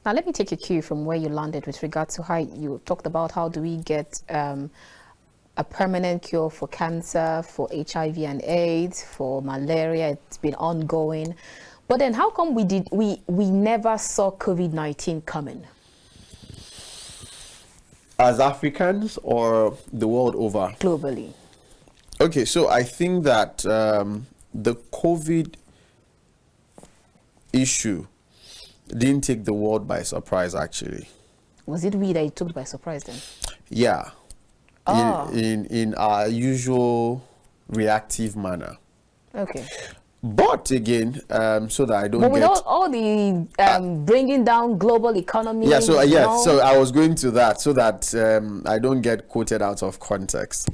Now, let me take a cue from where you landed with regard to how you talked about how do we get a permanent cure for cancer, for HIV and AIDS, for malaria. It's been ongoing. But then how come we never saw COVID-19 coming? As Africans or the world over? Globally. Okay, so I think that the COVID issue didn't take the world by surprise, actually. Was it we that it took by surprise then? Yeah. Oh. In our usual reactive manner. Okay. But again, so that I don't but with get all the bringing down global economy. Yeah, so so I was going to that so that I don't get quoted out of context.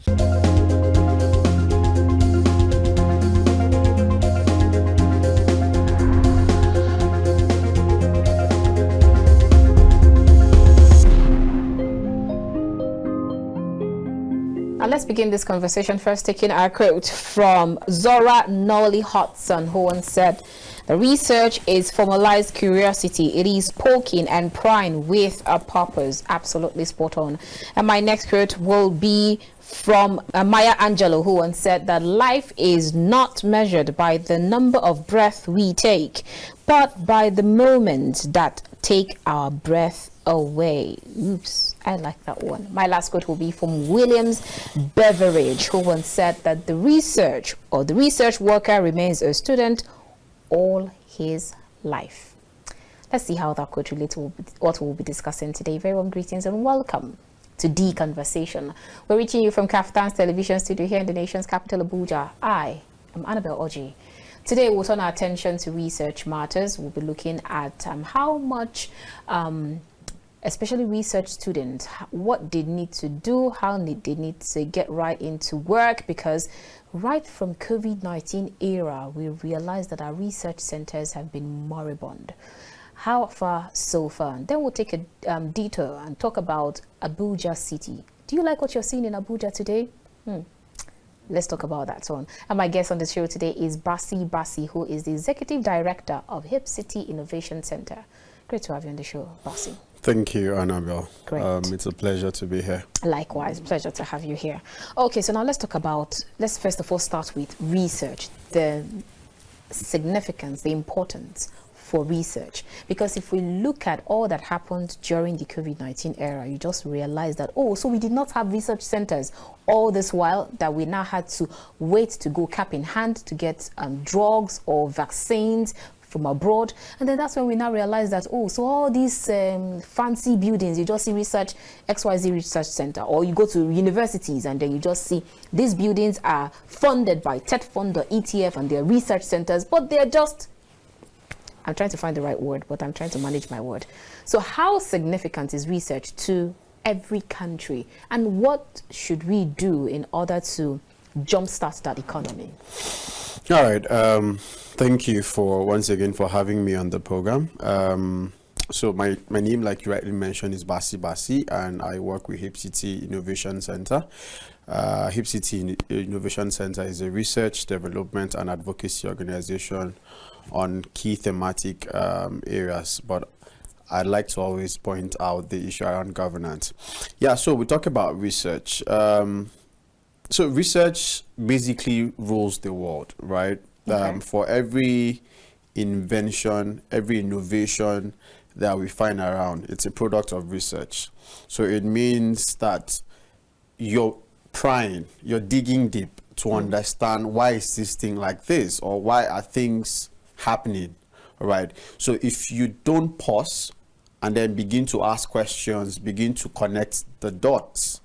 Let's begin this conversation first taking our quote from Zora Nolly Hodson, who once said, "The research is formalized curiosity. It is poking and prying with a purpose." Absolutely spot on. And my next quote will be from Maya Angelou, who once said that life is not measured by the number of breaths we take, but by the moments that take our breath away. Oops, I like that one. My last quote will be from Williams Beveridge, who once said that the research worker remains a student all his life. Let's see how that quote relates to what we'll be discussing today. Very warm greetings and welcome to D Conversation. We're reaching you from Kaftan's television studio here in the nation's capital, Abuja. I am Annabel Orji. Today we'll turn our attention to research matters. We'll be looking at how much especially research students, what they need to do, how they need to get right into work, because right from COVID-19 era, we realized that our research centers have been moribund. How far so far? Then we'll take a detour and talk about Abuja City. Do you like what you're seeing in Abuja today? Let's talk about that one. And my guest on the show today is Bassey Bassey, who is the Executive Director of HipCity Innovation Center. Great to have you on the show, Bassey. Thank you, Annabel. Great. It's a pleasure to be here. Likewise, pleasure to have you here. Okay, so now let's first of all start with research, the significance, the importance for research. Because if we look at all that happened during the COVID-19 era, you just realize that, so we did not have research centers all this while, that we now had to wait to go cap in hand to get drugs or vaccines from abroad. And then that's when we now realize that, so all these fancy buildings, you just see research, XYZ Research Center, or you go to universities and then you just see these buildings are funded by TED Fund or ETF and they're research centers, but they're just, I'm trying to find the right word, but I'm trying to manage my word. So how significant is research to every country, and what should we do in order to jumpstart that economy? All right. Thank you once again for having me on the program. So my name, like you rightly mentioned, is Bassey Bassey, and I work with HipCity Innovation Center. HipCity Innovation Center is a research, development, and advocacy organization on key thematic areas, but I'd like to always point out the issue around governance. Yeah, so we talk about research. So research basically rules the world, right? Okay. For every invention, every innovation that we find around, it's a product of research. So it means that you're prying, you're digging deep to understand why is this thing like this, or why are things happening, right? So if you don't pause and then begin to ask questions, begin to connect the dots,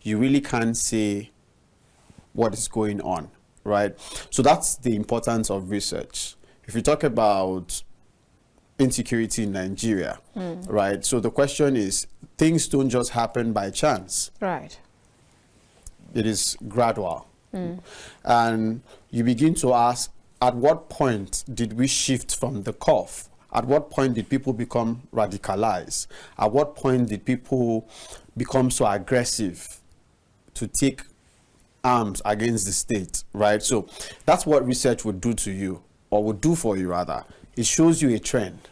you really can't say what is going on, right? So that's the importance of research. If you talk about insecurity in Nigeria, right? So the question is, things don't just happen by chance. Right. It is gradual. And you begin to ask, at what point did we shift from the curve? At what point did people become radicalized? At what point did people become so aggressive to take arms against the state, right? So that's what research would do to you, or would do for you rather. It shows you a trend,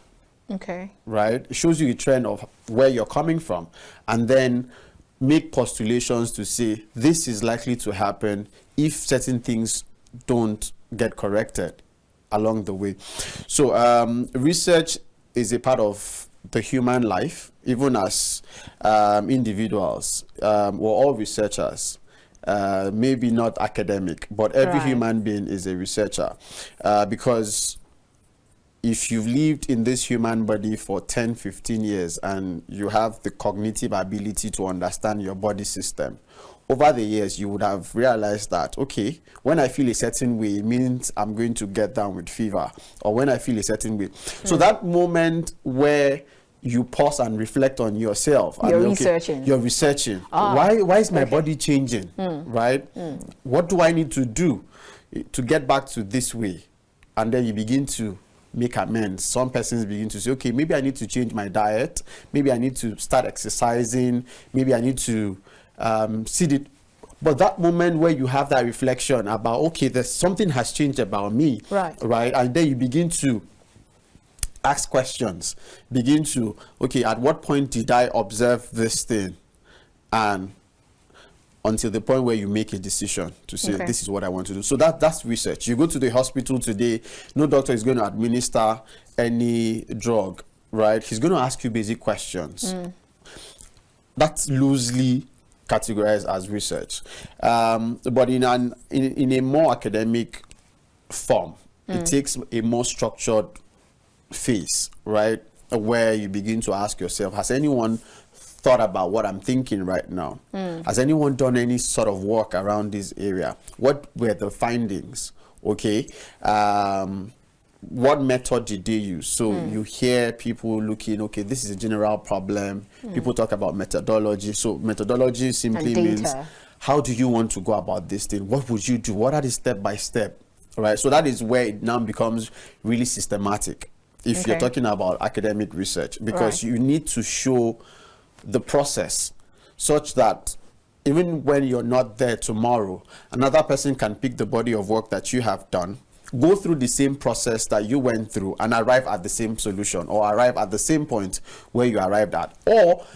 Okay. Right? It shows you a trend of where you're coming from, and then make postulations to say this is likely to happen if certain things don't get corrected along the way. So research is a part of the human life. Even as individuals, we're all researchers. Maybe not academic, but every Right. human being is a researcher, because if you've lived in this human body for 10, 15 years and you have the cognitive ability to understand your body system, over the years you would have realized that, okay, when I feel a certain way, it means I'm going to get down with fever, or when I feel a certain way. So that moment where you pause and reflect on yourself. You're and, researching. You're researching. Ah, Why is my body changing? Right? What do I need to do to get back to this way? And then you begin to make amends. Some persons begin to say, okay, maybe I need to change my diet. Maybe I need to start exercising. Maybe I need to see the... But that moment where you have that reflection about, okay, there's something has changed about me. Right? And then you begin to ask questions. Begin to, okay, at what point did I observe this thing? And until the point where you make a decision to say, this is what I want to do. So that's research. You go to the hospital today, no doctor is going to administer any drug, right? He's going to ask you basic questions. That's loosely categorized as research. But in a more academic form, it takes a more structured phase, right? Where you begin to ask yourself, has anyone thought about what I'm thinking right now? Has anyone done any sort of work around this area? What were the findings? Okay. What method did they use? So you hear people looking, okay, this is a general problem. People talk about methodology. So methodology simply means, how do you want to go about this thing? What would you do? What are the step by step? Right. So that is where it now becomes really systematic if you're talking about academic research, because you need to show the process such that even when you're not there tomorrow, another person can pick the body of work that you have done, go through the same process that you went through, and arrive at the same solution, or arrive at the same point where you arrived at. Or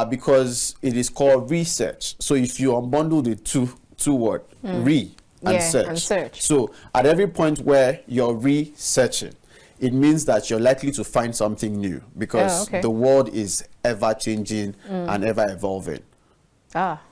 because it is called research, so if you unbundle the two word re and search. So at every point where you're researching, it means that you're likely to find something new, because the world is ever changing and ever evolving.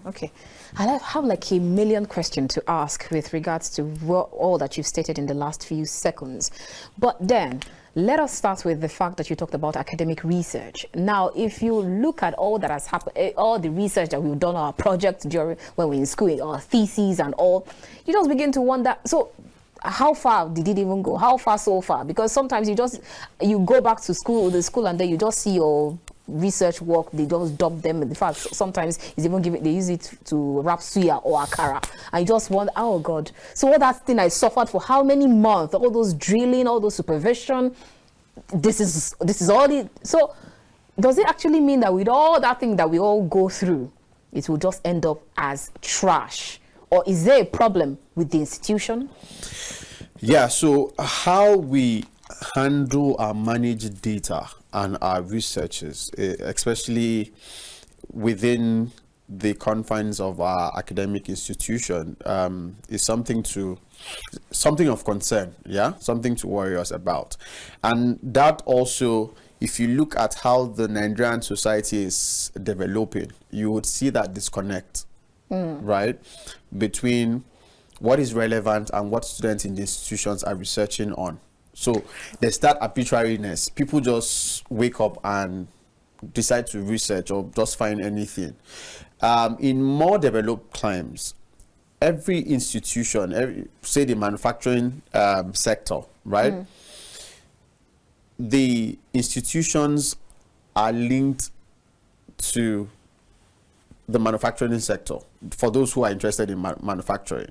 Okay. I have like a million questions to ask with regards to all that you've stated in the last few seconds. But then let us start with the fact that you talked about academic research. Now, if you look at all that has happened, all the research that we've done, our projects during when we're in school, our theses and all, you just begin to wonder, so how far did it even go? How far so far? Because sometimes you go back to the school, and then you just see your research work, they just dump them. In fact, sometimes it's even they use it to wrap suya or akara. I just wonder, oh God. So all that thing I suffered for how many months, all those drilling, all those supervision, this is all it. So does it actually mean that with all that thing that we all go through, it will just end up as trash? Or is there a problem with the institution? Yeah, so how we handle or manage data and our researches, especially within the confines of our academic institution, is something of concern, something to worry us about. And that also, if you look at how the Nigerian society is developing, you would see that disconnect, right, between what is relevant and what students in the institutions are researching on. So there's that arbitrariness. People just wake up and decide to research or just find anything. In more developed climes, every institution, say the manufacturing sector, right? The institutions are linked to the manufacturing sector, for those who are interested in manufacturing,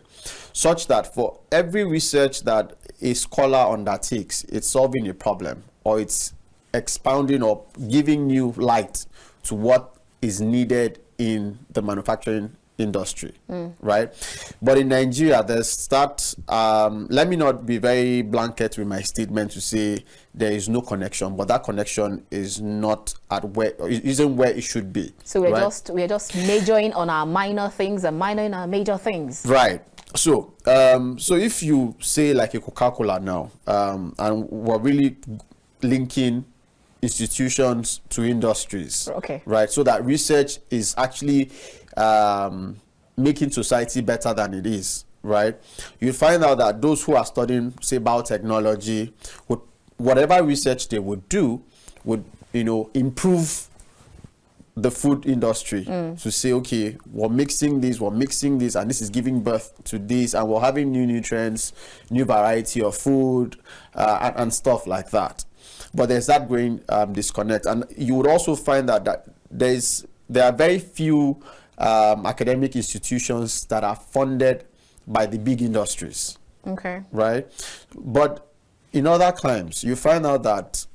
such that for every research that a scholar undertakes, it's solving a problem, or it's expounding or giving new light to what is needed in the manufacturing industry, right? But in Nigeria, there's that. Let me not be very blanket with my statement to say there is no connection, but that connection is not at where, isn't where it should be. So we're just majoring on our minor things and minoring our major things. Right. So, so if you say like a Coca-Cola now, and we're really linking institutions to industries, Okay. right? So that research is actually making society better than it is, right? You find out that those who are studying, say, biotechnology, would, whatever research they would do, would, you know, improve the food industry to say, okay, we're mixing this, and this is giving birth to this, and we're having new nutrients, new variety of food, and stuff like that. But there's that growing disconnect, and you would also find that there are very few academic institutions that are funded by the big industries. Okay. Right? But in other climes, you find out that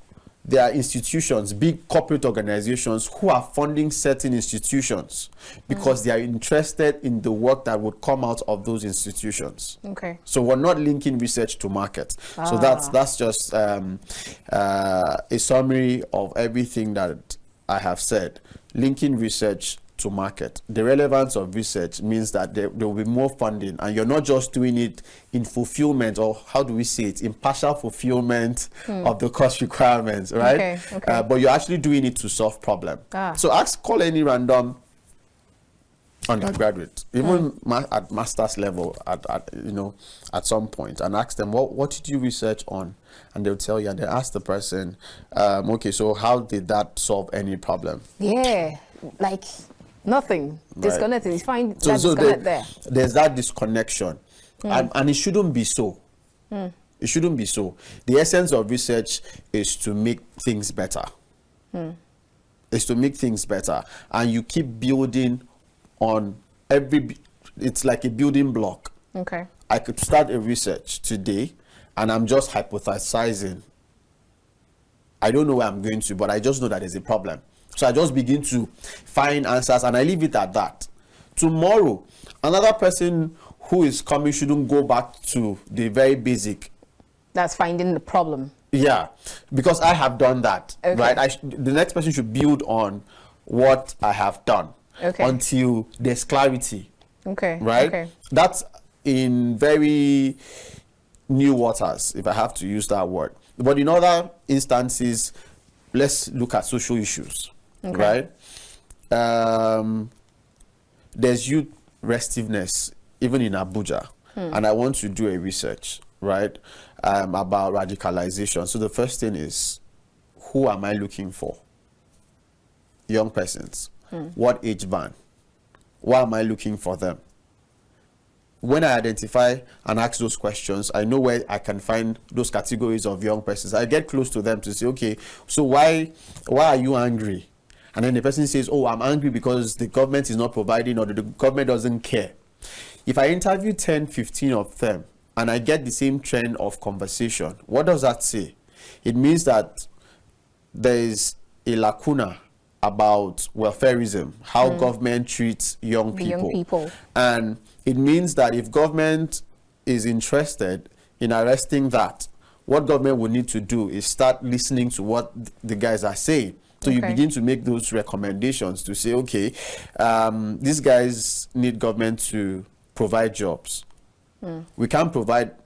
there are institutions, big corporate organizations, who are funding certain institutions because they are interested in the work that would come out of those institutions. Okay. So we're not linking research to market. So that's just a summary of everything that I have said. Linking research to market. The relevance of research means that there will be more funding, and you're not just doing it in fulfillment, or how do we say it, in partial fulfillment of the cost requirements, right? Okay. But you're actually doing it to solve problem. So call any random undergraduate, even at master's level, at some point, and ask them, what did you research on? And they'll tell you, and they ask the person, okay, so how did that solve any problem? Yeah, like nothing. Disconnected. You find that so disconnect there. There's that disconnection, and it shouldn't be so. It shouldn't be so. The essence of research is to make things better. Is to make things better, and you keep building on it's like a building block. Okay. I could start a research today, and I'm just hypothesizing. I don't know where I'm going to, but I just know that there's a problem. So I just begin to find answers, and I leave it at that. Tomorrow, another person who is coming shouldn't go back to the very basic. That's finding the problem. Yeah, because I have done that, right? The next person should build on what I have done until there's clarity. Okay. Right? Okay. That's in very new waters, if I have to use that word. But in other instances, let's look at social issues. Right? There's youth restiveness even in Abuja, and I want to do a research, right, about radicalization. So the first thing is, who am I looking for? Young persons. What age band? Why am I looking for them? When I identify and ask those questions, I know where I can find those categories of young persons. I get close to them to say, okay, so why are you angry? And then the person says, oh, I'm angry because the government is not providing, or the government doesn't care. If I interview 10, 15 of them, and I get the same trend of conversation, what does that say? It means that there is a lacuna about welfareism, how government treats young people. And it means that if government is interested in arresting that, what government would need to do is start listening to what the guys are saying. So you begin to make those recommendations to say, okay, these guys need government to provide jobs. We can't provide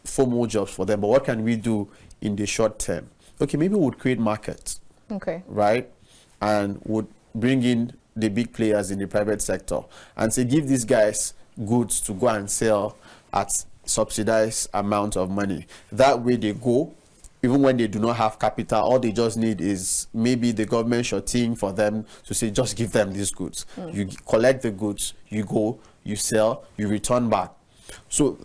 formal jobs for them, but what can we do in the short term? Okay, maybe we would create markets. Okay. Right? And would bring in the big players in the private sector and say, give these guys goods to go and sell at subsidized amount of money. That way they go, even when they do not have capital, all they just need is maybe the government shorting for them to say, just give them these goods. You collect the goods, you go, you sell, you return back. So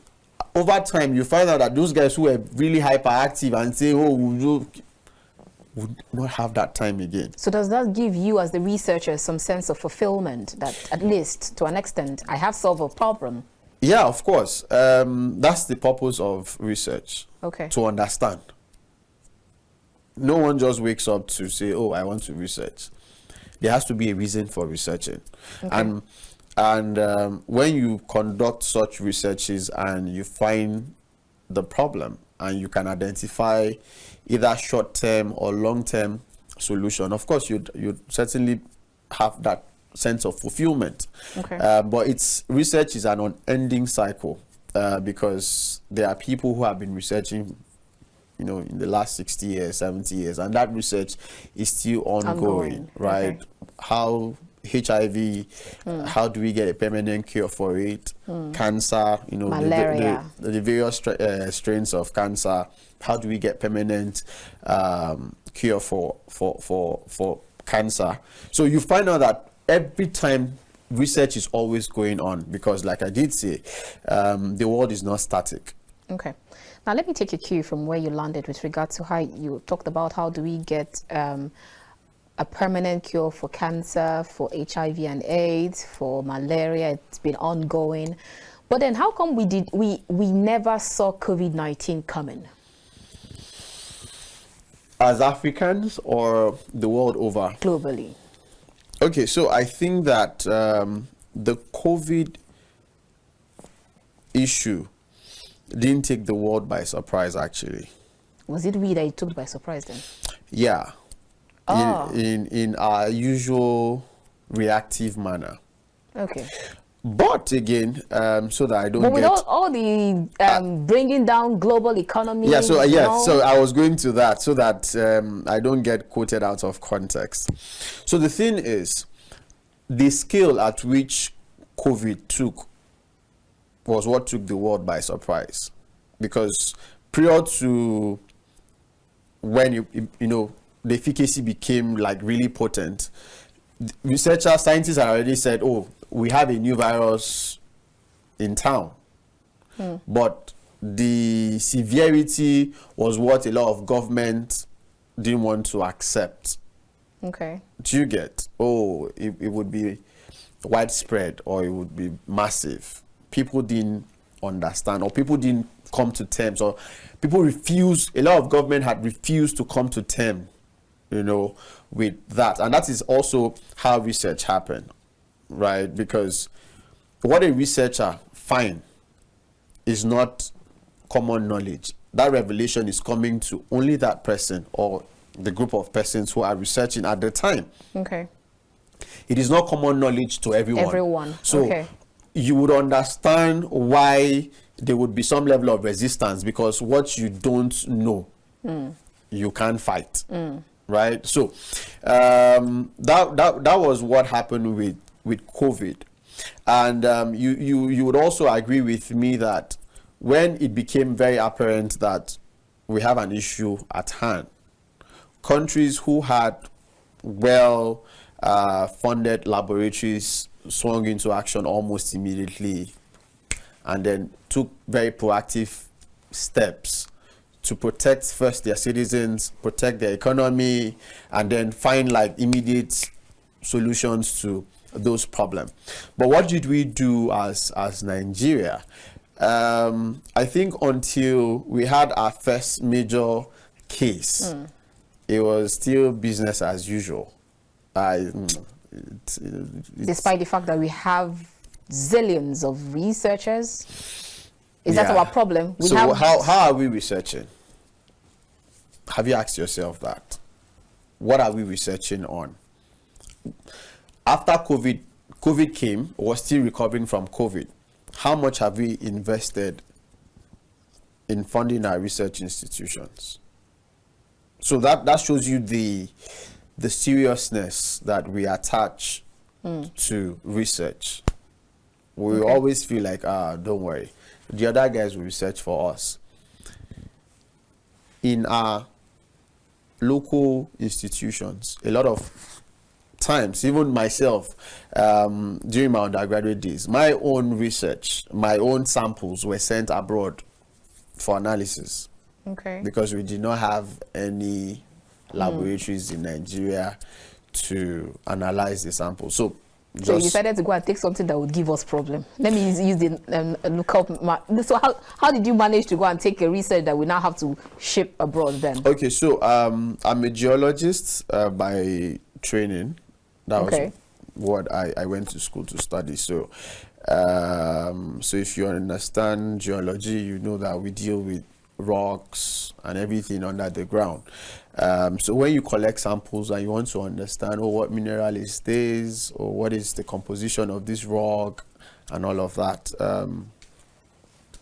over time, you find out that those guys who are really hyperactive and say, oh, would not have that time again. So does that give you as the researcher some sense of fulfillment that at least to an extent I have solved a problem? Yeah, of course. That's the purpose of research. Okay. To understand. No one just wakes up to say, oh, I want to research. There has to be a reason for researching. And And when you conduct such researches and you find the problem and you can identify either short-term or long-term solution, of course you'd certainly have that sense of fulfillment. Okay. But research is an unending cycle, because there are people who have been researching, in the last 60 years, 70 years, and that research is still ongoing. Right? Okay. How HIV, how do we get a permanent cure for it? Cancer, malaria, the various strains of cancer. How do we get permanent cure for cancer? So you find out that every time research is always going on, because like I did say, the world is not static. Okay. Now let me take a cue from where you landed with regard to how you talked about how do we get a permanent cure for cancer, for HIV and AIDS, for malaria. It's been ongoing. But then how come we never saw COVID-19 coming? As Africans or the world over? Globally. Okay, so I think that the COVID issue didn't take the world by surprise, actually. Was it we that it took by surprise then? Yeah. Oh. In our usual reactive manner. Okay. But again, so that I don't but with get all the bringing down global economy. Yeah, so so I was going to that so that I don't get quoted out of context. So the thing is, the scale at which COVID took was what took the world by surprise, because prior to when the efficacy became like really potent, scientists had already said, oh, we have a new virus in town. But the severity was what a lot of government didn't want to accept. Okay. Do you get? Oh, it would be widespread or it would be massive. People didn't understand, or people didn't come to terms, or people refused. A lot of government had refused to come to terms, with that. And that is also how research happened, right? Because what a researcher finds is not common knowledge. That revelation is coming to only that person or the group of persons who are researching at the time. Okay. It is not common knowledge to everyone. Everyone. So okay. You would understand why there would be some level of resistance, because what you don't know, you can't fight. Right? So that was what happened with COVID. And you would also agree with me that when it became very apparent that we have an issue at hand, countries who had funded laboratories swung into action almost immediately, and then took very proactive steps to protect first their citizens, protect their economy, and then find like immediate solutions to those problems. But what did we do as Nigeria? I think until we had our first major case, it was still business as usual. Despite the fact that we have zillions of researchers, is that our problem? How are we researching? Have you asked yourself that? What are we researching on? After COVID came, we're still recovering from COVID. How much have we invested in funding our research institutions? So that shows you the seriousness that we attach to research. We always feel like, don't worry, the other guys will research for us. In our local institutions, a lot of times, even myself, during my undergraduate days, my own research, my own samples were sent abroad for analysis. Okay. Because we did not have any laboratories in Nigeria to analyze the sample. So you decided to go and take something that would give us problem. Let me use the lookup. So how did you manage to go and take a research that we now have to ship abroad then? Okay, so I'm a geologist by training. That was what I went to school to study. So, so if you understand geology, you know that we deal with rocks and everything under the ground. So when you collect samples and you want to understand, oh, what mineral is this, or what is the composition of this rock, and all of that,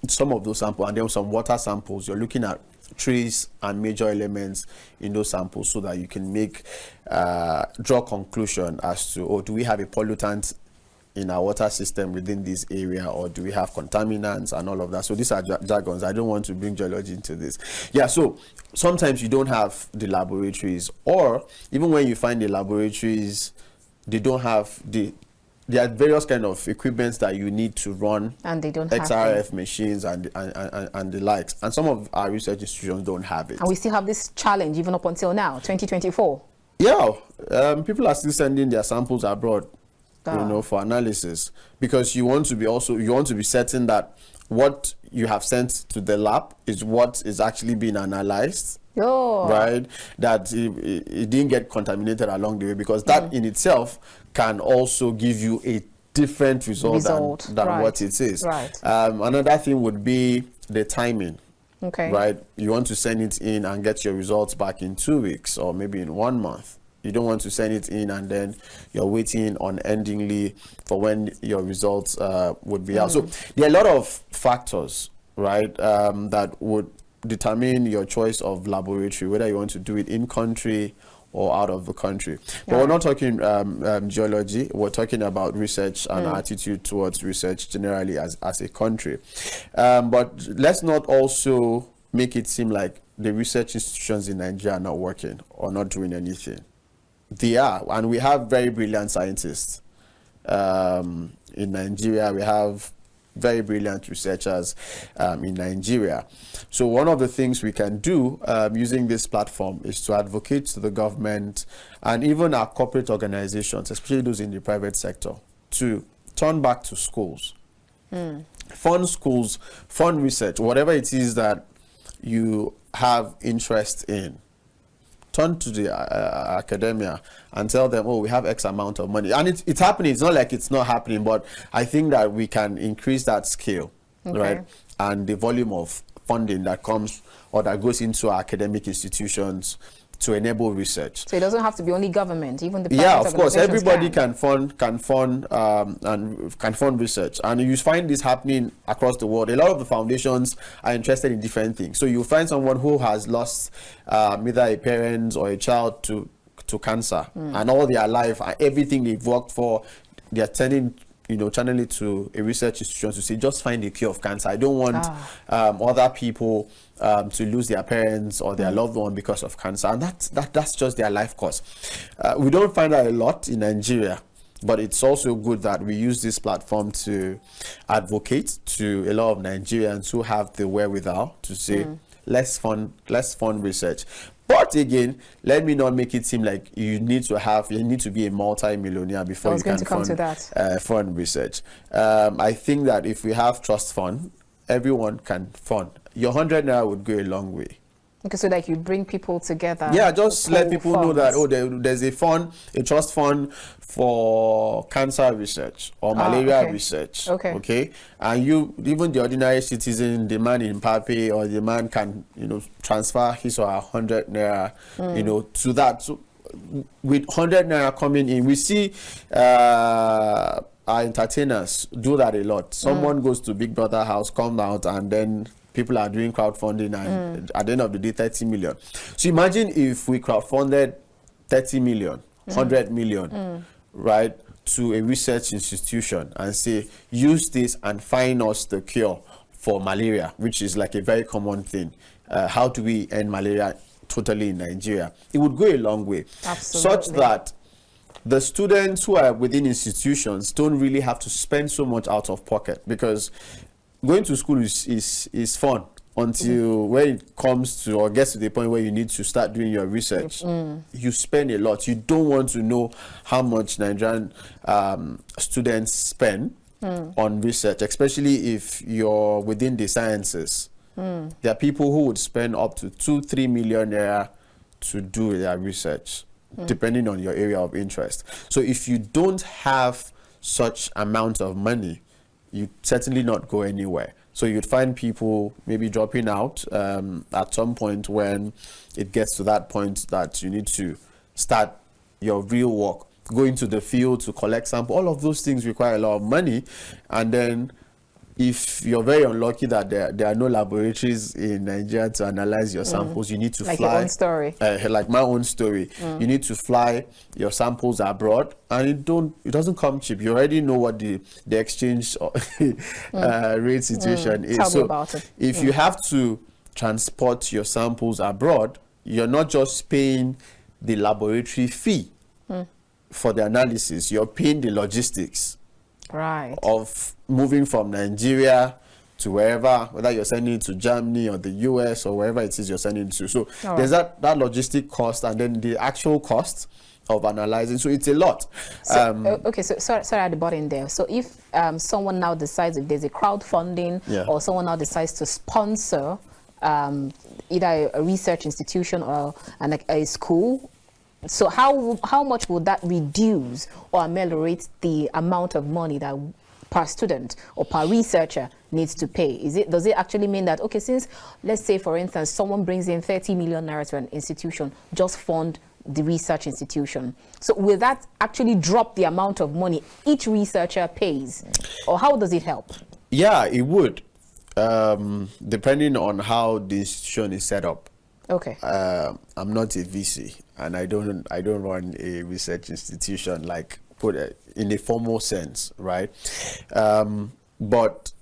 some of those samples, and then some water samples, you're looking at trace and major elements in those samples so that you can make draw conclusion as to, oh, do we have a pollutant in our water system within this area, or do we have contaminants and all of that. So these are jargons. I don't want to bring geology into this. Yeah, so sometimes you don't have the laboratories, or even when you find the laboratories, they don't have there are various kind of equipments that you need to run, and they don't have XRF machines and the likes, and some of our research institutions don't have it. And we still have this challenge even up until now, 2024. Yeah, people are still sending their samples abroad, you know, for analysis, because you want to be certain that what you have sent to the lab is what is actually being analyzed. Right, that it didn't get contaminated along the way, because that in itself can also give you a different result than what it is. Another thing would be the timing. Right, you want to send it in and get your results back in 2 weeks or maybe in 1 month. You don't want to send it in and then you're waiting unendingly for when your results would be out. So there are a lot of factors, right, that would determine your choice of laboratory, whether you want to do it in country or out of the country. But we're not talking geology. We're talking about research and attitude towards research generally as a country. But let's not also make it seem like the research institutions in Nigeria are not working or not doing anything. They are, and we have very brilliant scientists in Nigeria. We have very brilliant researchers in Nigeria. So one of the things we can do using this platform is to advocate to the government and even our corporate organizations, especially those in the private sector, to turn back to schools, fund schools, fund research, whatever it is that you have interest in. Turn to the academia and tell them, oh, we have X amount of money. And it's happening. It's not like it's not happening, but I think that we can increase that scale, right? And the volume of funding that comes or that goes into our academic institutions to enable research. So it doesn't have to be only government, even the private of course, everybody can fund research, and you find this happening across the world. A lot of the foundations are interested in different things. So you find someone who has lost either a parent or a child to cancer, and all their life, everything they've worked for, they're turning, channel it to a research institution to say, just find a cure of cancer. I don't want other people to lose their parents or their loved one because of cancer, and that's just their life course. We don't find that a lot in Nigeria, but it's also good that we use this platform to advocate to a lot of Nigerians who have the wherewithal to say, let's fund research. But again, let me not make it seem like you need to be a multi-millionaire before you can fund research. I think that if we have trust fund, everyone can fund. Your 100 naira would go a long way. Okay, so like you bring people together. Yeah, just let people know that, oh, there's a trust fund for cancer research or malaria research. Okay. And even the ordinary citizen, the man in Pape or the man can, transfer his or her 100 naira, to that. So with 100 naira coming in, we see our entertainers do that a lot. Someone goes to Big Brother house, come out, and then people are doing crowdfunding, and at the end of the day, 30 million. So imagine if we crowdfunded 30 million, 100 million, right, to a research institution and say, use this and find us the cure for malaria, which is like a very common thing. How do we end malaria totally in Nigeria? It would go a long way. Absolutely. Such that the students who are within institutions don't really have to spend so much out of pocket, because going to school is fun until when it comes to or gets to the point where you need to start doing your research. You spend a lot. You don't want to know how much Nigerian students spend on research, especially if you're within the sciences. There are people who would spend up to 2-3 million naira to do their research. depending on your area of interest. So if you don't have such amount of money, you certainly not go anywhere. So you'd find people maybe dropping out at some point when it gets to that point that you need to start your real work, go into the field to collect sample. All of those things require a lot of money. And then if you're very unlucky that there are no laboratories in Nigeria to analyze your samples, you need to like fly. Like your own story. Like my own story. You need to fly your samples abroad, and it doesn't come cheap. You already know what the exchange rate situation is. Tell me about it. If you have to transport your samples abroad, you're not just paying the laboratory fee for the analysis, you're paying the logistics. Right. Of moving from Nigeria to wherever, whether you're sending it to Germany or the US or wherever it is you're sending it to. So there's that logistic cost, and then the actual cost of analyzing. So it's a lot. So, okay, so sorry at the bottom there. So if someone now decides, if there's a crowdfunding or someone now decides to sponsor either a research institution or a school, so how much would that reduce or ameliorate the amount of money that per student or per researcher needs to pay? Does it actually mean that, okay, since, let's say for instance, someone brings in 30 million naira to an institution, just fund the research institution, so will that actually drop the amount of money each researcher pays, or how does it help? Yeah, it would, depending on how the institution is set up. Okay. I'm not a VC, and I don't run a research institution, like put it in a formal sense, right? But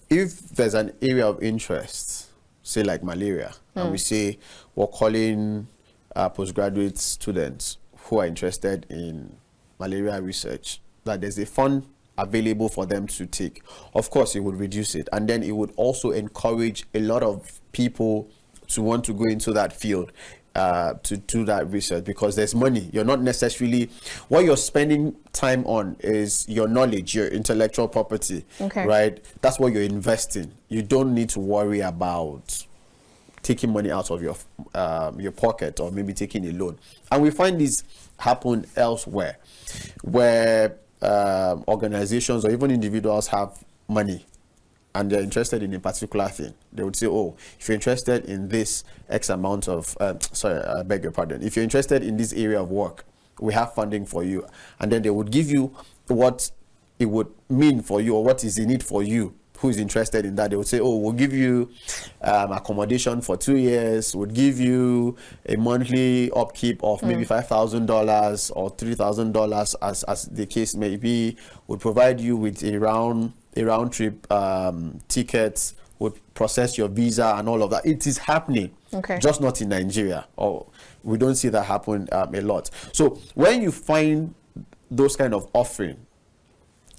if there's an area of interest, say like malaria, and we say we're calling postgraduate students who are interested in malaria research, that there's a fund available for them to take, of course it would reduce it, and then it would also encourage a lot of people to want to go into that field, to do that research, because there's money. You're not necessarily, what you're spending time on is your knowledge, your intellectual property, right? That's what you're investing. You don't need to worry about taking money out of your pocket, or maybe taking a loan. And we find this happen elsewhere, where organizations or even individuals have money and they're interested in a particular thing. They would say, oh, if you're interested in this X amount of, sorry, I beg your pardon. If you're interested in this area of work, we have funding for you. And then they would give you what it would mean for you, or what is in it for you, who is interested in that. They would say, oh, we'll give you accommodation for 2 years, we'll give you a monthly upkeep of maybe $5,000 or $3,000 as the case may be. We'll provide you with a round trip tickets, would process your visa and all of that. It is happening, just not in Nigeria, or we don't see that happen a lot. So when you find those kind of offering,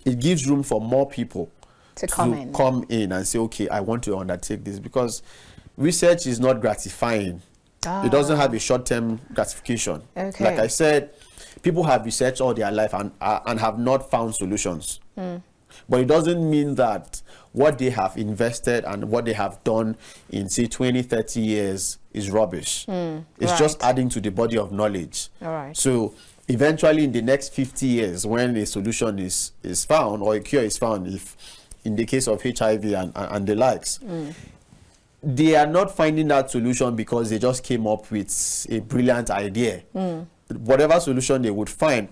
it gives room for more people to come in and say, okay, I want to undertake this, because research is not gratifying. It doesn't have a short-term gratification. Like I said, people have researched all their life and have not found solutions. But it doesn't mean that what they have invested and what they have done in, say, 20, 30 years is rubbish. It's just adding to the body of knowledge. So eventually in the next 50 years, when a solution is found, or a cure is found, if in the case of HIV and the likes, they are not finding that solution because they just came up with a brilliant idea. Whatever solution they would find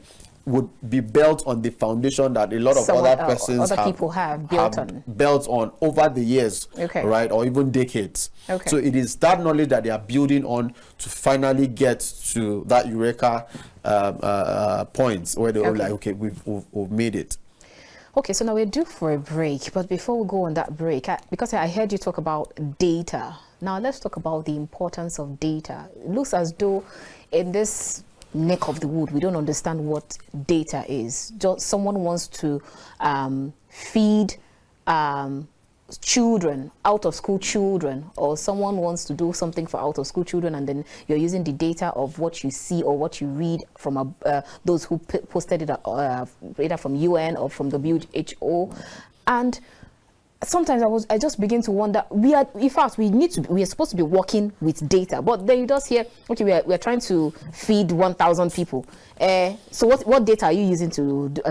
would be built on the foundation that a lot of other people have built on over the years, right, or even decades. So it is that knowledge that they are building on to finally get to that eureka point where they're like, okay, we've made it. Okay, so now we're due for a break, but before we go on that break, because I heard you talk about data, now let's talk about the importance of data. It looks as though in this neck of the wood, we don't understand what data is. Just someone wants to feed children, out of school children, or someone wants to do something for out of school children, and then you're using the data of what you see or what you read from those who posted it either from UN or from WHO. And sometimes I just begin to wonder, we are supposed to be working with data, but then you just hear, okay, we are trying to feed 1,000 people. So what data are you using to do?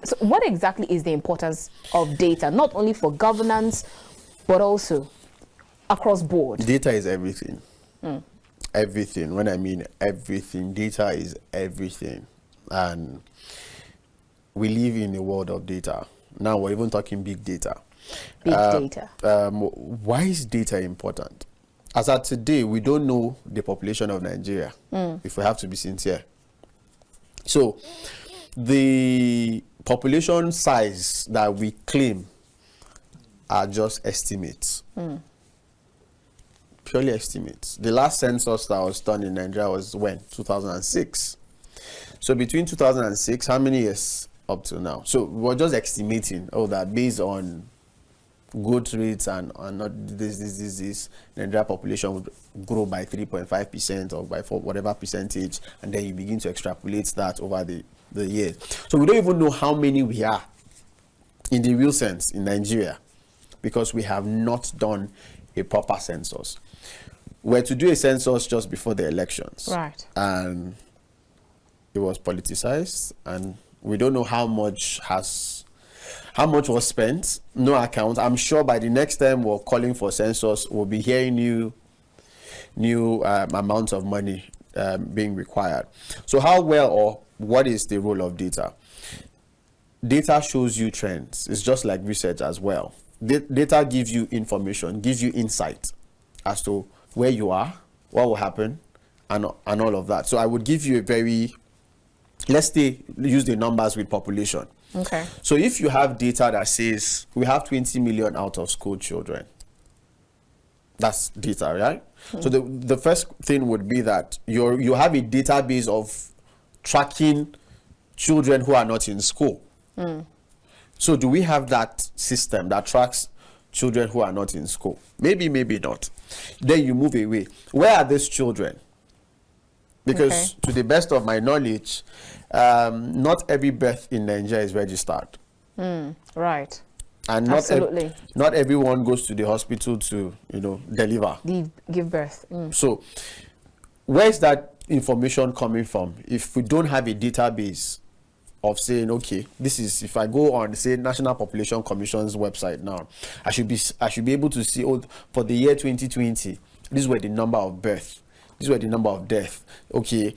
So what exactly is the importance of data, not only for governance, but also across board? Data is everything. Everything. When I mean everything, data is everything. And we live in a world of data. Now we're even talking big data. Big data. Why is data important? As of today, we don't know the population of Nigeria, if we have to be sincere. So the population size that we claim are just estimates. Purely estimates. The last census that was done in Nigeria was when? 2006. So between 2006, how many years up to now? So we're just estimating, that based on growth rates and not this, Nigeria population would grow by 3.5% or by whatever percentage, and then you begin to extrapolate that over the years. So we don't even know how many we are in the real sense in Nigeria, because we have not done a proper census. We're to do a census just before the elections, right? And it was politicized, and we don't know how much was spent. No account. I'm sure by the next time we're calling for census, we'll be hearing new amounts of money being required. So how well or what is the role of data? Data shows you trends. It's just like research as well. Data gives you information, gives you insight as to where you are, what will happen, and all of that. So I would give you let's use the numbers with population. Okay. So if you have data that says we have 20 million out of school children, that's data, right? So the first thing would be that you have a database of tracking children who are not in school. So do we have that system that tracks children who are not in school? Maybe not. Then you move away. Where are these children? Because to the best of my knowledge, not every birth in Nigeria is registered. Right. And absolutely, not everyone goes to the hospital to deliver. Give birth. So where is that information coming from? If we don't have a database of saying, okay, this is, if I go on, say, National Population Commission's website now, I should be able to see, for the year 2020, these were the number of births, these were the number of deaths. Okay,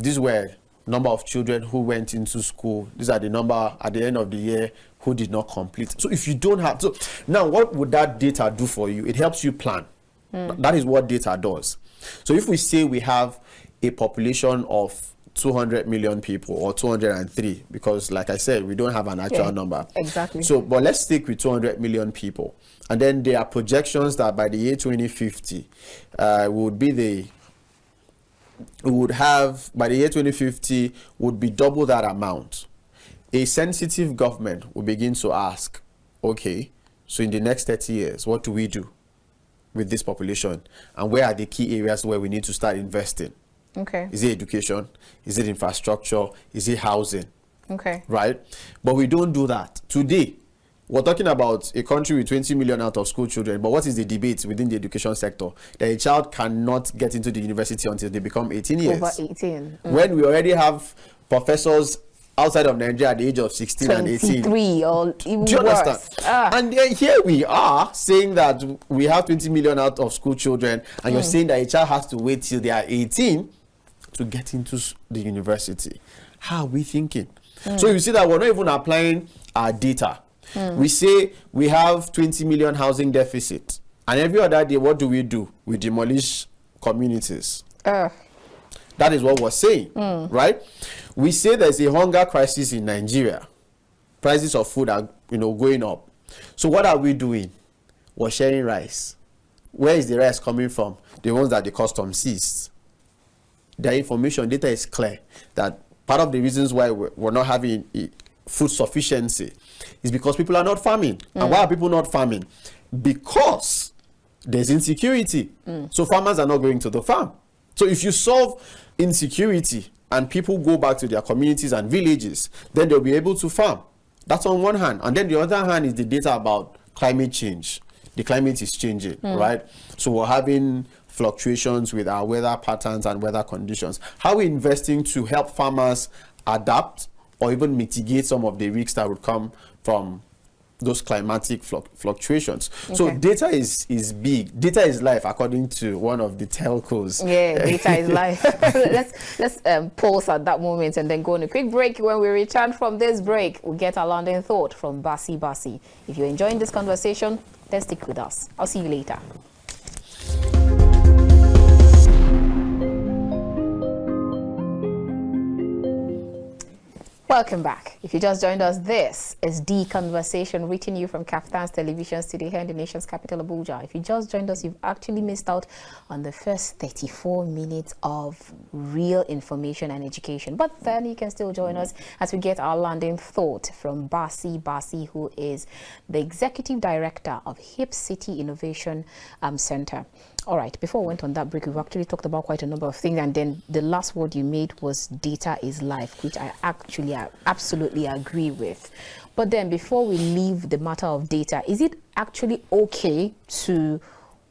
these were number of children who went into school. These are the number at the end of the year who did not complete. So if you don't have, so now what would that data do for you? It helps you plan. That is what data does. So if we say we have a population of 200 million people or 203, because like I said, we don't have an actual number. Exactly. So, but let's stick with 200 million people. And then there are projections that by the year 2050, by the year 2050 would be double that amount. A sensitive government will begin to ask, okay, so in the next 30 years, what do we do with this population? And where are the key areas where we need to start investing? Okay. Is it education? Is it infrastructure? Is it housing? Okay. Right? But we don't do that. Today, we're talking about a country with 20 million out of school children, but what is the debate within the education sector? That a child cannot get into the university until they become 18 years. Over 18. When we already have professors outside of Nigeria at the age of 16 and 18. 23 or even Do you worse. understand? And then here we are saying that we have 20 million out of school children, and you're saying that a child has to wait till they are 18 to get into the university. How are we thinking? So you see that we're not even applying our data. We say we have 20 million housing deficit, and every other day, what do? We demolish communities. That is what we're saying, right? We say there's a hunger crisis in Nigeria. Prices of food are, going up. So what are we doing? We're sharing rice. Where is the rice coming from? The ones that the custom seized. Their information, data is clear that part of the reasons why we're not having food sufficiency is because people are not farming. And why are people not farming? Because there's insecurity. So farmers are not going to the farm. So if you solve insecurity and people go back to their communities and villages, then they'll be able to farm. That's on one hand. And then the other hand is the data about climate change. The climate is changing, right? So we're having fluctuations with our weather patterns and weather conditions. How are we investing to help farmers adapt or even mitigate some of the risks that would come from those climatic fluctuations? Okay. So data is big. Data is life, according to one of the telcos. Yeah, data is life. let's pause at that moment and then go on a quick break. When we return from this break, we'll get our London thought from Bassey Bassey. If you're enjoying this conversation, then stick with us. I'll see you later. Welcome back. If you just joined us, this is The Conversation, reaching you from Kaftan's television studio here in the nation's capital, Abuja. If you just joined us, you've actually missed out on the first 34 minutes of real information and education. But then you can still join us as we get our landing thought from Bassey Bassey, who is the Executive Director of HipCity Innovation Center. All right, before we went on that break, we've actually talked about quite a number of things, and then the last word you made was data is life, which I absolutely agree with. But then before we leave the matter of data, is it actually okay to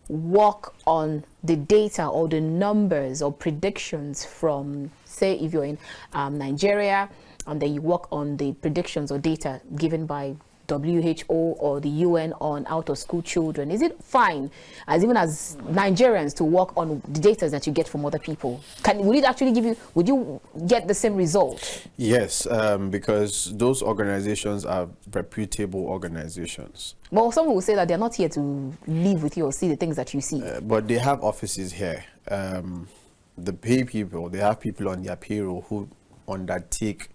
work on the data or the numbers or predictions from, say, if you're in Nigeria, and then you work on the predictions or data given by WHO or the UN on out-of-school children? Is it fine, as even as Nigerians, to work on the data that you get from other people? Would it actually give you, would you get the same result? Yes, because those organizations are reputable organizations. Well, some will say that they're not here to live with you or see the things that you see. But they have offices here. They pay people, they have people on their payroll who undertake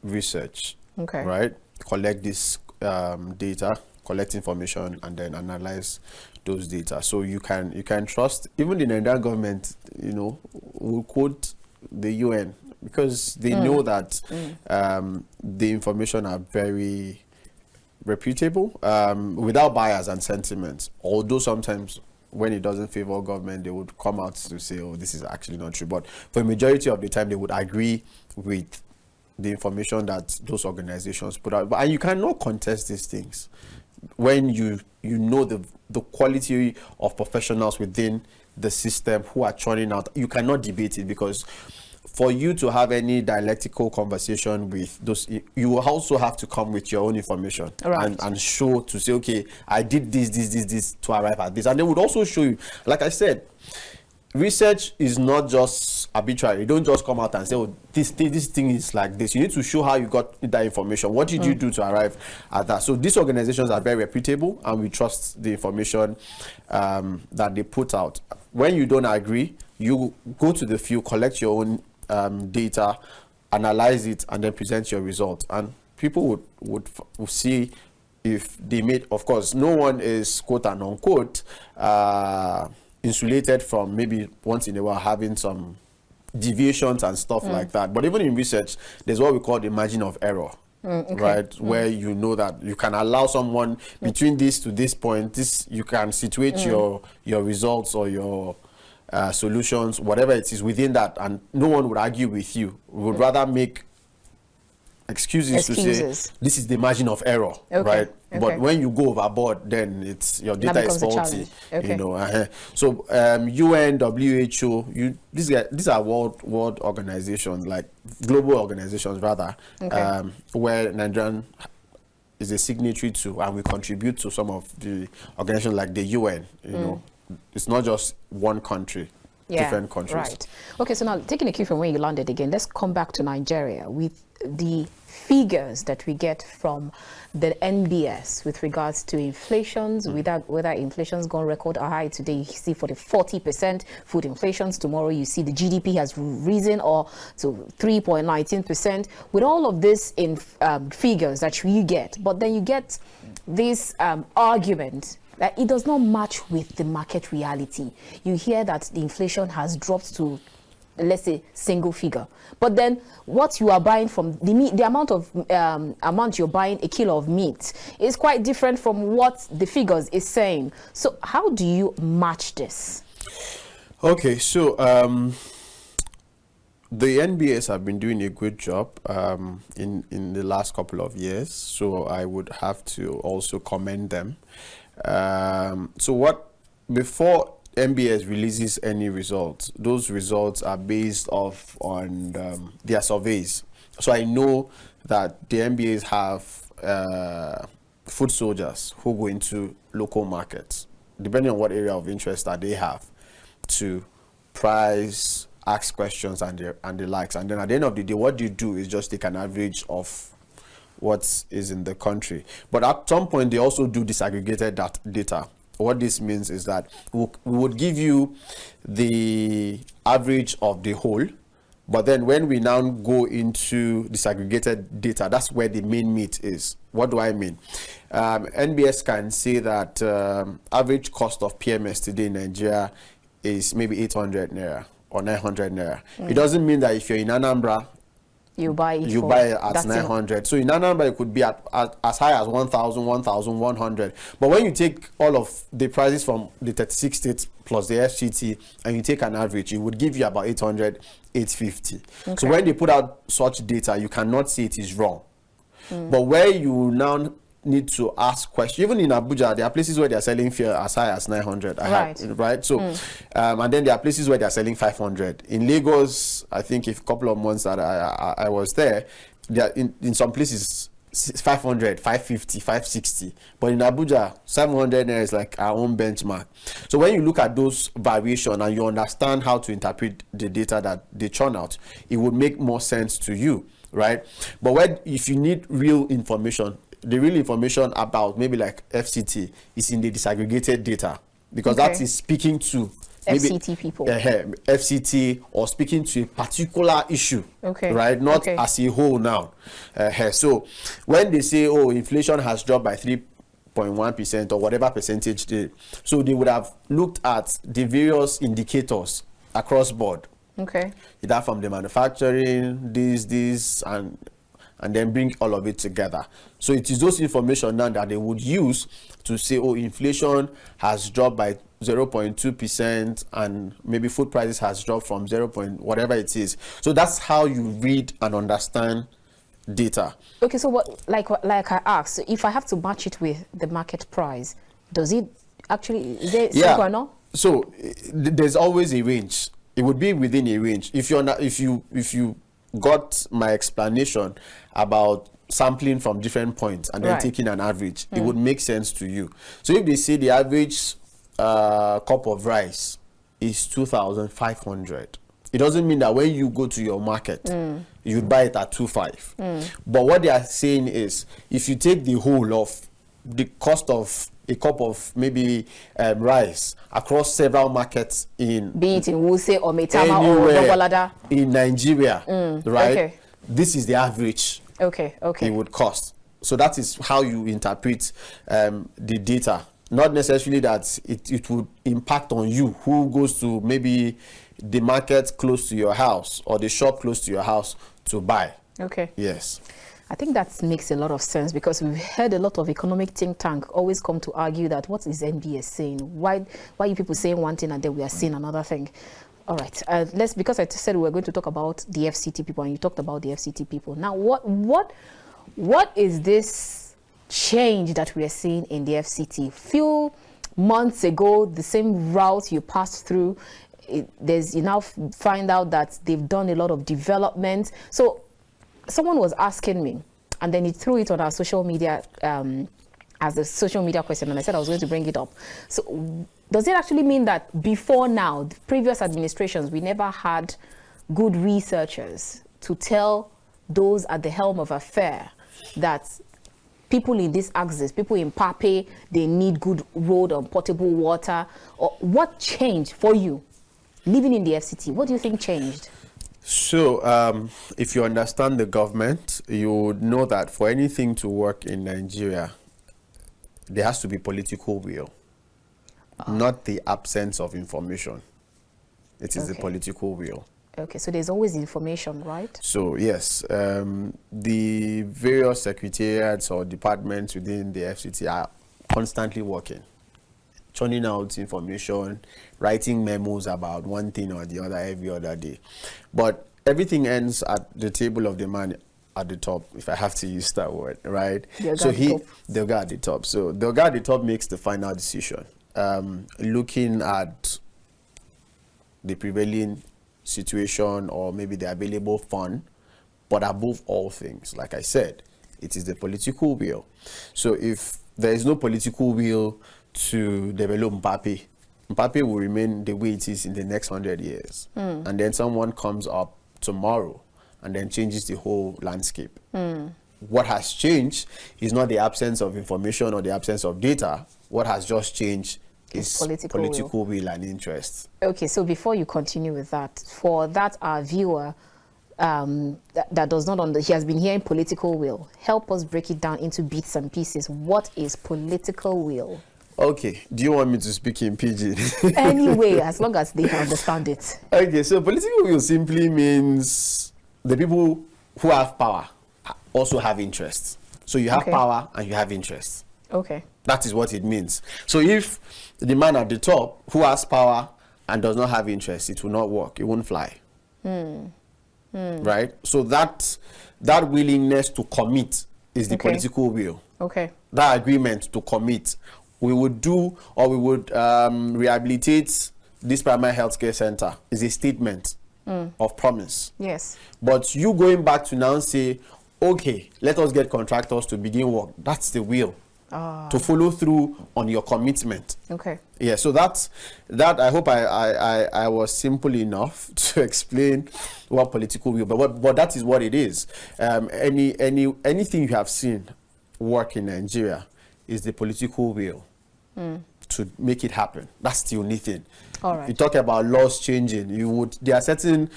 research, okay, right? Collect this data, collect information, and then analyze those data. So you can trust. Even the Nigerian government, will quote the UN because they know that the information are very reputable, without bias and sentiments. Although sometimes when it doesn't favor government, they would come out to say, "Oh, this is actually not true." But for the majority of the time, they would agree with the information that those organizations put out. And you cannot contest these things when you know the quality of professionals within the system who are churning out. You cannot debate it, because for you to have any dialectical conversation with those, you will also have to come with your own information, right, and show, to say, okay, I did this to arrive at this. And they would also show you, like I said, research is not just arbitrary. You don't just come out and say, oh, this thing is like this. You need to show how you got that information. What did you do to arrive at that? So these organizations are very reputable, and we trust the information that they put out. When you don't agree, you go to the field, collect your own data, analyze it, and then present your result. And people would see if they made, of course, no one is quote and unquote insulated from maybe once in a while having some deviations and stuff like that. But even in research, there's what we call the margin of error, okay, right? Where you know that you can allow someone between this to this point, this you can situate your results or your solutions, whatever it is, within that, and no one would argue with you. We would rather make excuses to say this is the margin of error, okay, right? Okay. But when you go overboard, then it's your data is faulty. Okay. So UN, WHO, these are world organizations, like global organizations rather, okay, where Nigerian is a signatory to, and we contribute to some of the organizations like the UN. You know, it's not just one country. Different countries. Right. Okay, so now taking a cue from where you landed again, let's come back to Nigeria with the figures that we get from the NBS with regards to inflations, whether inflation's gone record high today. You see for the 40% food inflations. Tomorrow you see the GDP has risen or to 3.19%. With all of this in figures that you get, but then you get this argument that it does not match with the market reality. You hear that the inflation has dropped to, let's say, single figure, but then what you are buying from the amount you're buying a kilo of meat is quite different from what the figures is saying. So how do you match this? Okay, so the NBS have been doing a good job in the last couple of years, so I would have to also commend them. Before NBS releases any results, those results are based on their surveys. So I know that the NBAs have food soldiers who go into local markets, depending on what area of interest that they have, to price, ask questions and the likes. And then at the end of the day, what you do is just take an average of what is in the country. But at some point, they also do disaggregated data. What this means is that we would give you the average of the whole, but then when we now go into disaggregated data, that's where the main meat is. What do I mean? NBS can say that average cost of PMS today in Nigeria is maybe 800 naira or 900 naira. It doesn't mean that if you're in Anambra, you buy it at 900. So in Anambra, it could be at as high as 1,000, 1,100. But when you take all of the prices from the 36 states plus the FCT and you take an average, it would give you about 800, 850. Okay. So when they put out such data, you cannot say it is wrong. But where you now need to ask questions, even in Abuja, there are places where they are selling fuel as high as 900. Right? So, and then there are places where they are selling 500. In Lagos, I think a couple of months that I was there, there in some places 500, 550, 560. But in Abuja, 700 is like our own benchmark. So when you look at those variations and you understand how to interpret the data that they churn out, it would make more sense to you, right? But if you need real information, the real information about maybe like FCT is in the disaggregated data, because that is speaking to maybe FCT people, FCT, or speaking to a particular issue, right? Not as a whole now. So when they say, oh, inflation has dropped by 3.1% or whatever percentage, so they would have looked at the various indicators across board. Either from the manufacturing, this, and then bring all of it together. So it is those information now that they would use to say, oh, inflation has dropped by 0.2% and maybe food prices has dropped from 0. Whatever it is. So that's how you read and understand data. Okay, so what, like I asked, if I have to match it with the market price, does it actually, is there simple or no? So there's always a range. It would be within a range. If you got my explanation about sampling from different points and then taking an average, it would make sense to you. So if they say the average cup of rice is 2,500, it doesn't mean that when you go to your market, you'd buy it at 2,500. But what they are saying is, if you take the whole of the cost of a cup of maybe rice across several markets in, be it in Wuse or Metama or Dogwalada in Nigeria, right? This is the average it would cost. So that is how you interpret the data. Not necessarily that it would impact on you who goes to maybe the market close to your house or the shop close to your house to buy. Yes. I think that makes a lot of sense, because we've heard a lot of economic think tank always come to argue that what is NBS saying? Why are you people saying one thing and then we are saying another thing? All right, because I said we were going to talk about the FCT people and you talked about the FCT people. Now, what is this change that we are seeing in the FCT? Few months ago, the same route you passed through, you now find out that they've done a lot of development. So someone was asking me, and then he threw it on our social media as a social media question, and I said I was going to bring it up. So does it actually mean that before now, the previous administrations, we never had good researchers to tell those at the helm of affair that people in this axis, people in Pape, they need good road and potable water? Or what changed for you living in the FCT? What do you think changed? So if you understand the government, you would know that for anything to work in Nigeria, there has to be political will, not the absence of information. It is the political will. Okay, so there's always information, right? So yes, the various secretariats or departments within the FCT are constantly working, churning out information, writing memos about one thing or the other every other day. But everything ends at the table of the man at the top, if I have to use that word, right? The guy at the top. So the guy at the top makes the final decision, looking at the prevailing situation or maybe the available fund. But above all things, like I said, it is the political will. So if there is no political will to develop Mbappe will remain the way it is in the next 100 years. And then someone comes up tomorrow and then changes the whole landscape. What has changed is not the absence of information or the absence of data. What has just changed is political will and interest. Okay, so before you continue with that, for that our viewer that does not he has been hearing political will, help us break it down into bits and pieces. What is political will? Okay, do you want me to speak in pidgin? Anyway, as long as they understand it. Okay, so political will simply means the people who have power also have interests. So you have power and you have interests. Okay. That is what it means. So if the man at the top who has power and does not have interest, it will not work. It won't fly. Right? So that willingness to commit is the political will. Okay. That agreement to commit. We would do, or we would rehabilitate this primary healthcare center is a statement of promise. Yes. But you going back to now say, okay, let us get contractors to begin work. That's the will. To follow through on your commitment. Okay. Yeah, so that I hope I was simple enough to explain what political will, but that is what it is. Anything you have seen work in Nigeria is the political will to make it happen. That's the only thing. All right. You talk about laws changing. There are certain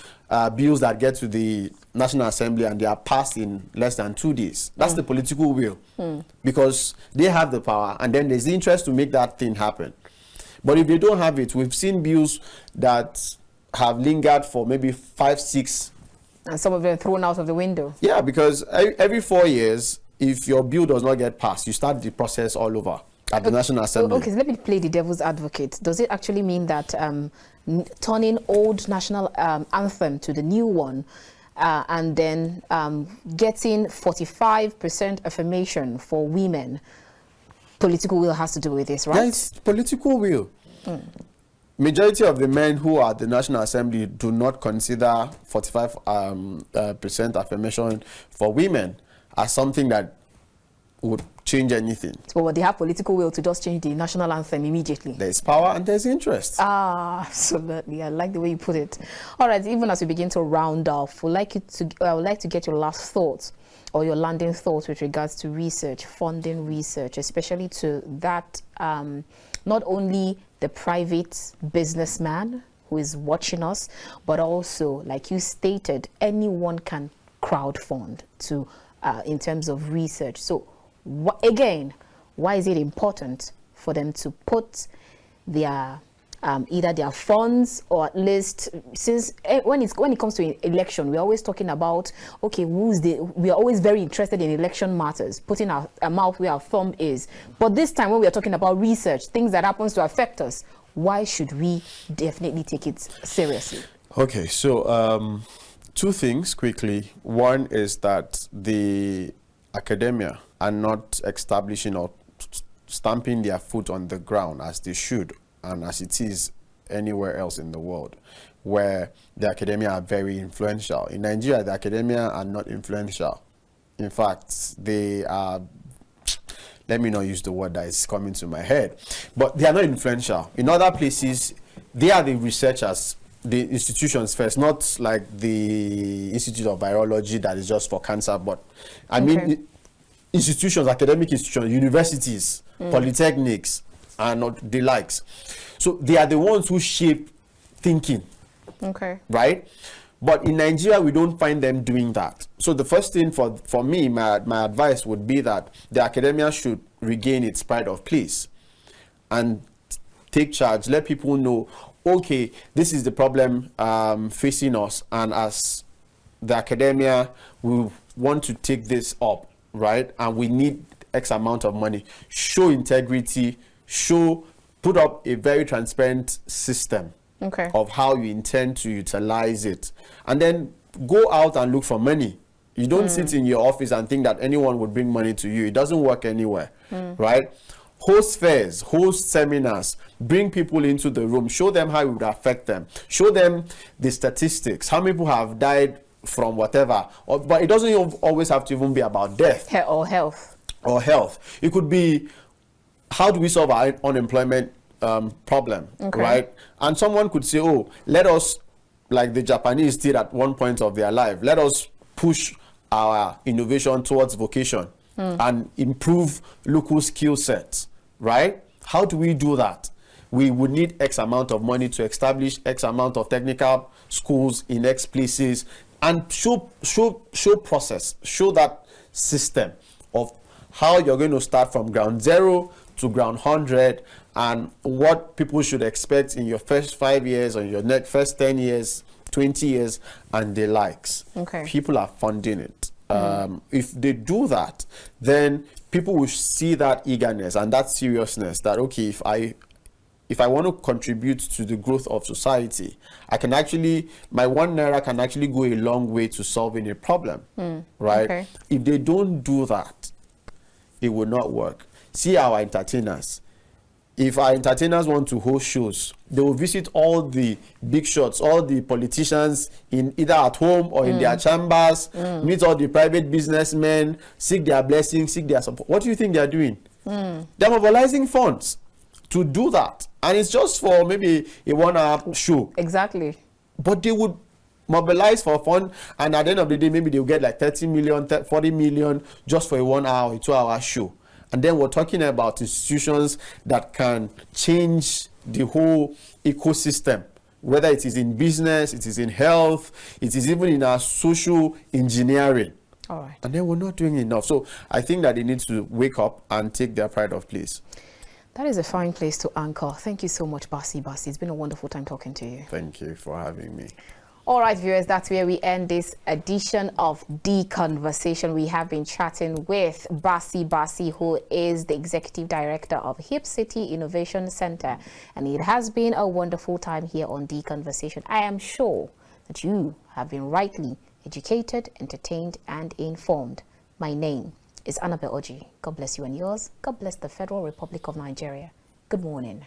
bills that get to the National Assembly and they are passed in less than 2 days. That's the political will, because they have the power, and then there's the interest to make that thing happen. But if they don't have it, we've seen bills that have lingered for maybe 5, 6, and some of them thrown out of the window. Yeah, because every 4 years, if your bill does not get passed, you start the process all over at the National Assembly. Okay, so let me play the devil's advocate. Does it actually mean that turning old national anthem to the new one and then getting 45% affirmation for women, political will has to do with this, right? Yes, political will. Majority of the men who are at the National Assembly do not consider 45% affirmation for women as something that would change anything. So they have political will to just change the national anthem immediately. There's power and there's interest. Absolutely. I like the way you put it. All right, even as we begin to round off, I would like to get your last thoughts or your landing thoughts with regards to research, funding research, especially to that, not only the private businessman who is watching us, but also, like you stated, anyone can crowdfund to in terms of research. So again, why is it important for them to put their either their funds, or at least, since when it comes to election, we're always talking about, okay, we are always very interested in election matters, putting our mouth where our thumb is. But this time when we are talking about research, things that happens to affect us, why should we definitely take it seriously? Okay, so 2 things quickly. One is that the academia are not establishing or stamping their foot on the ground as they should and as it is anywhere else in the world, where the academia are very influential. In Nigeria, the academia are not influential. In fact, they are, let me not use the word that is coming to my head, but they are not influential. In other places, they are the researchers, the institutions first, not like the Institute of Virology that is just for cancer, but I mean institutions, academic institutions, universities, polytechnics, and the likes. So they are the ones who shape thinking. Okay. Right? But in Nigeria, we don't find them doing that. So the first thing for me, my advice would be that the academia should regain its pride of place and take charge, let people know, okay, this is the problem facing us, and as the academia, we want to take this up, right? And we need X amount of money. Show integrity, put up a very transparent system of how you intend to utilize it. And then go out and look for money. You don't sit in your office and think that anyone would bring money to you. It doesn't work anywhere, right? Host fairs, host seminars, bring people into the room, show them how it would affect them, show them the statistics, how many people have died from whatever. But it doesn't always have to even be about death. Or health. Or health. It could be, how do we solve our unemployment problem, right? And someone could say, oh, let us, like the Japanese did at one point of their life, let us push our innovation towards vocation and improve local skill sets, right? How do we do that? We would need X amount of money to establish X amount of technical schools in X places, and show process, show that system of how you're going to start from ground zero to ground 100, and what people should expect in your first 5 years or your next first 10 years, 20 years, and the likes. People are funding it. If they do that, then people will see that eagerness and that seriousness that, okay, if I want to contribute to the growth of society, I can actually, my 1 naira can actually go a long way to solving a problem, right? If they don't do that, it will not work. See our entertainers. If our entertainers want to host shows, they will visit all the big shots, all the politicians in either at home or in their chambers, meet all the private businessmen, seek their blessings, seek their support. What do you think they are doing? They're mobilizing funds to do that. And it's just for maybe a 1 hour show. Exactly. But they would mobilize for fun, and at the end of the day, maybe they'll get like 30 million, 40 million just for a 1 hour, a 2 hour show. And then we're talking about institutions that can change the whole ecosystem, whether it is in business, it is in health, it is even in our social engineering. All right. And then we're not doing enough. So I think that they need to wake up and take their pride of place. That is a fine place to anchor. Thank you so much, Bassey Bassey. It's been a wonderful time talking to you. Thank you for having me. All right, viewers, that's where we end this edition of The Conversation. We have been chatting with Bassey Bassey, who is the Executive Director of HipCity Innovation Center. And it has been a wonderful time here on The Conversation. I am sure that you have been rightly educated, entertained, and informed. My name is Annabel Orji. God bless you and yours. God bless the Federal Republic of Nigeria. Good morning.